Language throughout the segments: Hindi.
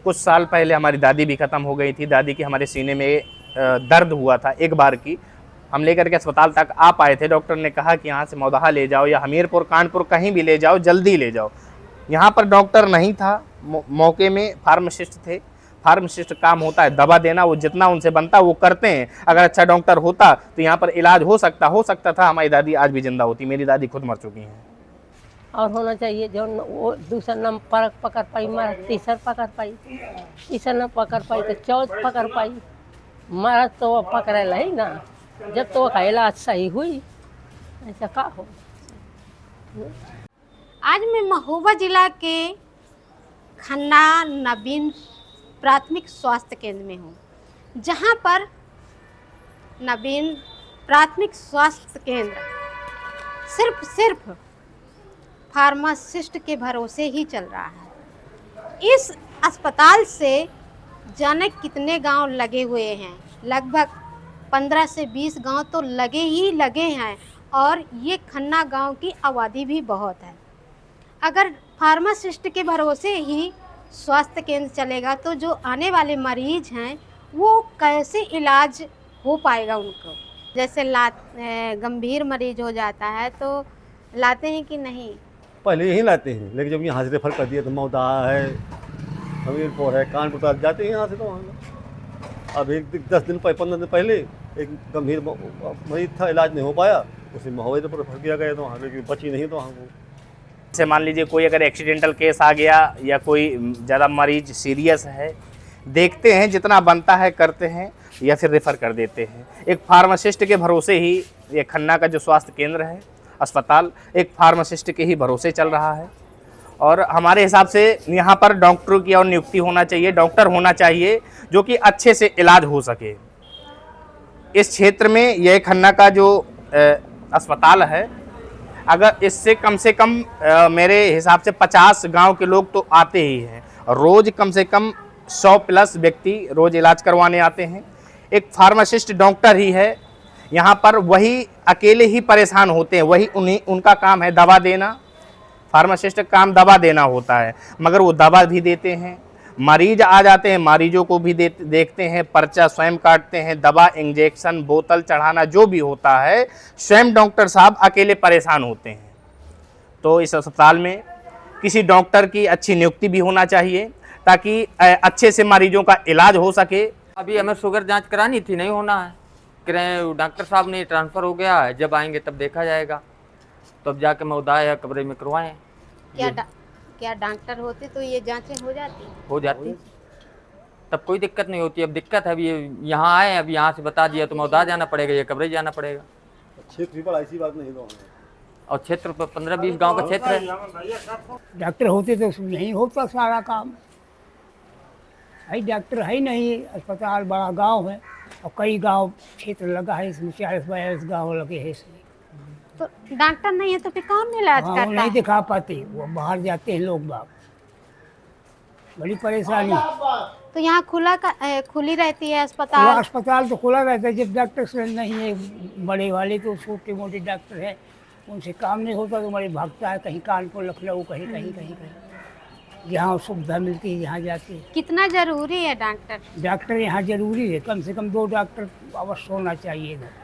कुछ साल पहले हमारी दादी भी ख़त्म हो गई थी। दादी की हमारे सीने में दर्द हुआ था एक बार की, हम लेकर के अस्पताल तक आ पाए थे। डॉक्टर ने कहा कि यहाँ से मौदहा ले जाओ या हमीरपुर कानपुर कहीं भी ले जाओ, जल्दी ले जाओ। यहाँ पर डॉक्टर नहीं था, मौके में फार्मासिस्ट थे। फार्मासिस्ट काम होता है दवा देना, वो जितना उनसे बनता वो करते हैं। अगर अच्छा डॉक्टर होता तो यहाँ पर इलाज हो सकता था, हमारी दादी आज भी जिंदा होती। मेरी दादी खुद मर चुकी हैं। और होना चाहिए जो वो दूसरा न पकड़ पाई, मरा तीसरा पकड़ पाई, तीसरा न पकड़ पाई तो चौथ पकड़ पाई, मरा तो वो पकड़ेला ही ना, जब तो का इलाज सही हुई। ऐसा का हो। आज मैं महोबा जिला के खन्ना नवीन प्राथमिक स्वास्थ्य केंद्र में हूँ, जहाँ पर नवीन प्राथमिक स्वास्थ्य केंद्र सिर्फ फार्मासिस्ट के भरोसे ही चल रहा है। इस अस्पताल से जाने कितने गांव लगे हुए हैं, लगभग 15 से 20 गांव तो लगे हैं, और ये खन्ना गांव की आबादी भी बहुत है। अगर फार्मासिस्ट के भरोसे ही स्वास्थ्य केंद्र चलेगा तो जो आने वाले मरीज हैं वो कैसे इलाज हो पाएगा उनको। जैसे गंभीर मरीज हो जाता है तो लाते हैं कि नहीं? पहले यहीं लाते हैं, लेकिन जब यहाँ से रेफर कर दिया तो मौदा है, हमीरपुर है, कानपुर तक जाते हैं यहाँ से। तो वहाँ अब 10 दिन 15 दिन पहले एक गंभीर मरीज था, इलाज नहीं हो पाया, उसे महोबा पर रेफर किया गया। तो वहाँ लेकिन बची नहीं। तो वहाँ को जैसे मान लीजिए कोई अगर एक्सीडेंटल केस आ गया या कोई ज़्यादा मरीज सीरियस है, देखते हैं जितना बनता है करते हैं या फिर रेफ़र कर देते हैं। एक फार्मासिस्ट के भरोसे ही ये खन्ना का जो स्वास्थ्य केंद्र है, अस्पताल, एक फार्मासिस्ट के ही भरोसे चल रहा है। और हमारे हिसाब से यहाँ पर डॉक्टरों की और नियुक्ति होना चाहिए, डॉक्टर होना चाहिए जो कि अच्छे से इलाज हो सके। इस क्षेत्र में यह खन्ना का जो अस्पताल है, अगर इससे कम से कम मेरे हिसाब से 50 गांव के लोग तो आते ही हैं, रोज़ कम से कम 100 प्लस व्यक्ति रोज़ इलाज करवाने आते हैं। एक फार्मासिस्ट डॉक्टर ही है यहाँ पर, वही अकेले ही परेशान होते हैं, वही उनका काम है दवा देना। फार्मासिस्ट का काम दवा देना होता है, मगर वो दवा भी देते हैं। मरीज आ जाते हैं, मरीजों को भी देखते हैं, पर्चा स्वयं काटते हैं, दवा इंजेक्शन बोतल चढ़ाना जो भी होता है स्वयं डॉक्टर साहब अकेले परेशान होते हैं। तो इस अस्पताल में किसी डॉक्टर की अच्छी नियुक्ति भी होना चाहिए ताकि अच्छे से मरीजों का इलाज हो सके। अभी हमें शुगर जांच करानी थी, नहीं होना है, डॉक्टर साहब ने ट्रांसफ़र हो गया है, जब आएंगे तब देखा जाएगा, तब जाके मौदा या कब्रे में करवाएं। क्या डॉक्टर होते तो ये जांचें हो जाती? तब कोई दिक्कत नहीं होती। अब दिक्कत है, अभी यहाँ आए, अब यहाँ से बता दिया तो मौदा जाना पड़ेगा या कब्रे जाना पड़ेगा। क्षेत्र भी बड़ा, ऐसी बात नहीं। तो और क्षेत्र 15-20 गांव का क्षेत्र है। डॉक्टर होते तो नहीं होता सारा काम। भाई डॉक्टर है ही नहीं, अस्पताल बड़ा गांव है और कई गांव क्षेत्र लगा है, इसमें 40-42 गांव लगे हैं इसमें। तो डॉक्टर नहीं है तो फिर कौन इलाज करता है? नहीं दिखा पाते, वो बाहर जाते हैं लोग बाग, बड़ी परेशानी। तो यहाँ खुली रहती है अस्पताल? अस्पताल तो खुला रहता है, जब डॉक्टर से नहीं है बड़े वाले तो छोटे मोटे डॉक्टर है, उनसे काम नहीं होता तो बड़े भागता है, कहीं कानपुर लखनऊ कहीं कहीं कहीं कहीं, जहाँ सुविधा मिलती है जहाँ जाते हैं। कितना जरूरी है डॉक्टर? डॉक्टर यहाँ जरूरी है, कम से कम 2 डॉक्टर अवश्य होना चाहिए इधर।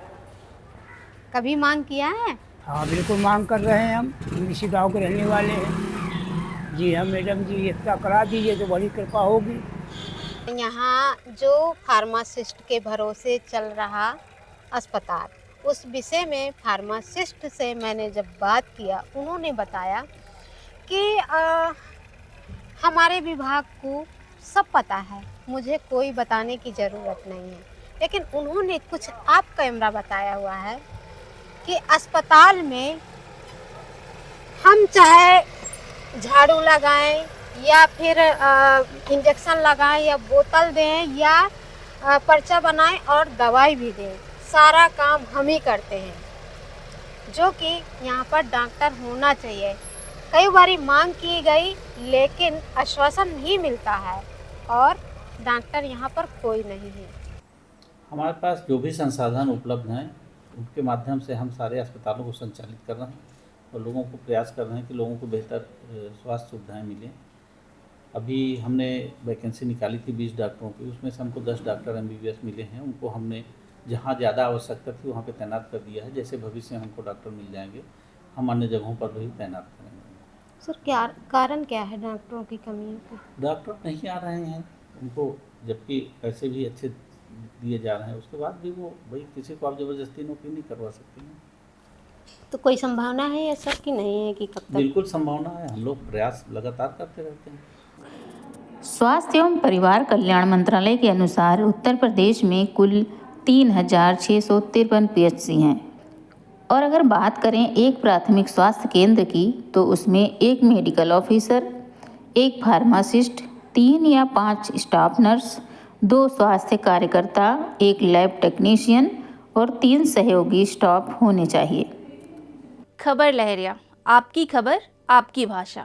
कभी मांग किया है? हाँ बिल्कुल मांग कर रहे हैं, हम इसी गाँव के रहने वाले हैं। जी हाँ मैडम जी, इतना करा दीजिए तो बड़ी कृपा होगी। यहाँ जो फार्मासिस्ट के भरोसे चल रहा अस्पताल, उस विषय में फार्मासिस्ट से मैंने जब बात किया, उन्होंने बताया कि हमारे विभाग को सब पता है, मुझे कोई बताने की ज़रूरत नहीं है। लेकिन उन्होंने कुछ आप कैमरा बताया हुआ है कि अस्पताल में हम चाहे झाड़ू लगाएं या फिर इंजेक्शन लगाएं या बोतल दें या पर्चा बनाएं और दवाई भी दें, सारा काम हम ही करते हैं, जो कि यहाँ पर डॉक्टर होना चाहिए। कई बारी मांग की गई लेकिन आश्वासन नहीं मिलता है और डॉक्टर यहाँ पर कोई नहीं है। हमारे पास जो भी संसाधन उपलब्ध हैं उनके माध्यम से हम सारे अस्पतालों को संचालित कर रहे हैं और लोगों को प्रयास कर रहे हैं कि लोगों को बेहतर स्वास्थ्य सुविधाएं मिलें। अभी हमने वैकेंसी निकाली थी 20 डॉक्टरों की, उसमें से हमको 10 डॉक्टर MBBS मिले हैं। उनको हमने जहाँ ज़्यादा आवश्यकता थी वहाँ पे तैनात कर दिया है। जैसे भविष्य में हमको डॉक्टर मिल जाएंगे, हम अन्य जगहों पर भी तैनात करेंगे। सर क्या कारण क्या है डॉक्टरों की कमी का? डॉक्टर नहीं आ रहे हैं उनको, जबकि पैसे भी अच्छे दिए जा रहे हैं, उसके बाद भी वो भाई किसी को आप ज़बरदस्ती नौकरी नहीं करवा सकते हैं। तो कोई संभावना है या सर कि नहीं है कि कब तक? बिल्कुल संभावना है, हम लोग प्रयास लगातार करते रहते हैं। स्वास्थ्य एवं परिवार कल्याण मंत्रालय के अनुसार उत्तर प्रदेश में कुल 3,653 PHC हैं और अगर बात करें एक प्राथमिक स्वास्थ्य केंद्र की तो उसमें एक मेडिकल ऑफिसर, एक फार्मासिस्ट, 3 या 5 स्टाफ नर्स, 2 स्वास्थ्य कार्यकर्ता, एक लैब टेक्नीशियन और 3 सहयोगी स्टाफ होने चाहिए। खबर लहरिया, आपकी खबर आपकी भाषा।